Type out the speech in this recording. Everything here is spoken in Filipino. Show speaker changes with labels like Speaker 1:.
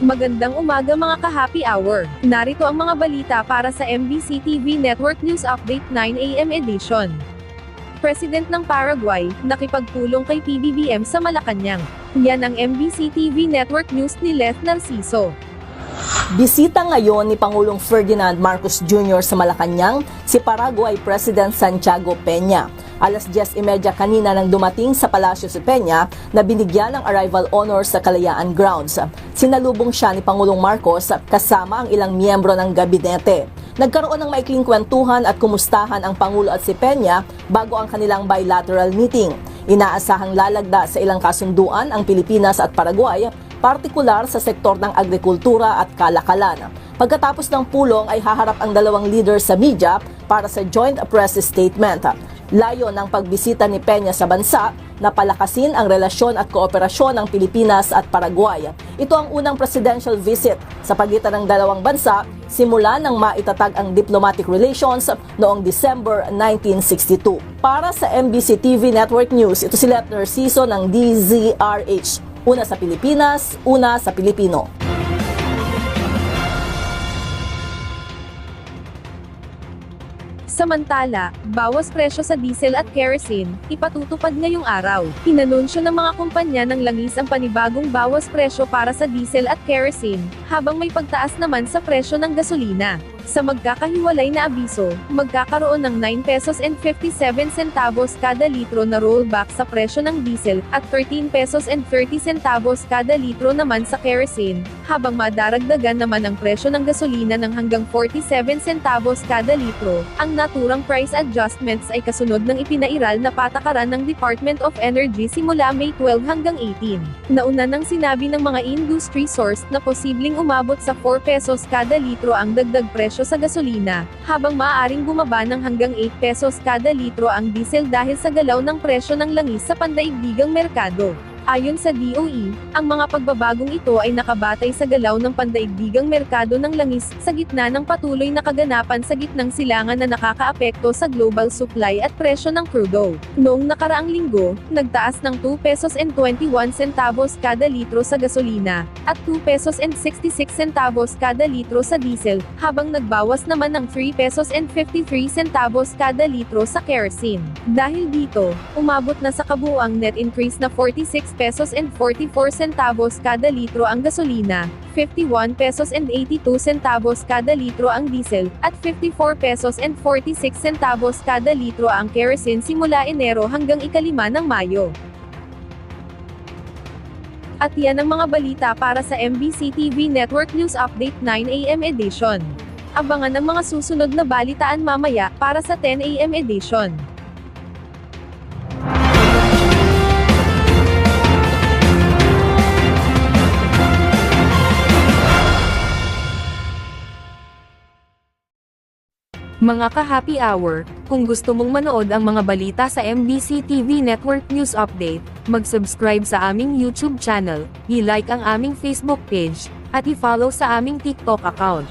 Speaker 1: Magandang umaga mga ka-happy hour. Narito ang mga balita para sa MBC TV Network News Update 9 AM edition. President ng Paraguay, nakipagpulong kay PBBM sa Malacanang. Yan ang MBC TV Network News ni Leth Narciso.
Speaker 2: Bisita ngayon ni Pangulong Ferdinand Marcos Jr. sa Malacanang si Paraguay President Santiago Peña. Alas 10:30 kanina nang dumating sa Palasyo si Peña na binigyan ng arrival honor sa Kalayaan Grounds. Sinalubong siya ni Pangulong Marcos kasama ang ilang miyembro ng gabinete. Nagkaroon ng maikling kwentuhan at kumustahan ang Pangulo at si Peña bago ang kanilang bilateral meeting. Inaasahang lalagda sa ilang kasunduan ang Pilipinas at Paraguay, partikular sa sektor ng agrikultura at kalakalan. Pagkatapos ng pulong ay haharap ang dalawang leader sa media para sa joint press statement. Layo ng pagbisita ni Peña sa bansa na palakasin ang relasyon at kooperasyon ng Pilipinas at Paraguay. Ito ang unang presidential visit sa pagitan ng dalawang bansa simula nang maitatag ang diplomatic relations noong December 1962. Para sa MBC TV Network News, ito si Leth Narciso ng DZRH. Una sa Pilipinas, una sa Pilipino.
Speaker 1: Samantala, bawas presyo sa diesel at kerosene, ipatutupad ngayong araw. Inanunsyo ng mga kumpanya ng langis ang panibagong bawas presyo para sa diesel at kerosene, habang may pagtaas naman sa presyo ng gasolina. Sa magkakahiwalay na abiso, magkakaroon ng 9 pesos and 57 centavos kada litro na rollback sa presyo ng diesel, at 13 pesos and 30 centavos kada litro naman sa kerosene, habang madaragdagan naman ang presyo ng gasolina ng hanggang 47 centavos kada litro. Ang naturang price adjustments ay kasunod ng ipinairal na patakaran ng Department of Energy simula May 12 hanggang 18. Nauna nang sinabi ng mga industry source na posibleng umabot sa 4 pesos kada litro ang dagdag presyo sa gasolina, habang maaaring bumaba ng hanggang 8 pesos kada litro ang diesel dahil sa galaw ng presyo ng langis sa pandaigdigang merkado. Ayon sa DOE, ang mga pagbabagong ito ay nakabatay sa galaw ng pandaigdigang merkado ng langis, sa gitna ng patuloy na kaganapan sa gitnang silangan na nakakaapekto sa global supply at presyo ng crude oil. Noong nakaraang linggo, nagtaas ng 2 pesos and 21 centavos kada litro sa gasolina, at 2 pesos and 66 centavos kada litro sa diesel, habang nagbawas naman ng 3 pesos and 53 centavos kada litro sa kerosene. Dahil dito, umabot na sa kabuuang net increase na 46 pesos and 44 centavos kada litro ang gasolina, 51 pesos and 82 centavos kada litro ang diesel, at 54 pesos and 46 centavos kada litro ang kerosene simula Enero hanggang ika-5 ng Mayo. At yan ang mga balita para sa MBC TV Network News Update 9 AM edition. Abangan ang mga susunod na balitaan mamaya para sa 10 AM edition. Mga ka-happy hour, kung gusto mong manood ang mga balita sa MBC TV Network News Update, mag-subscribe sa aming YouTube channel, i-like ang aming Facebook page, at i-follow sa aming TikTok account.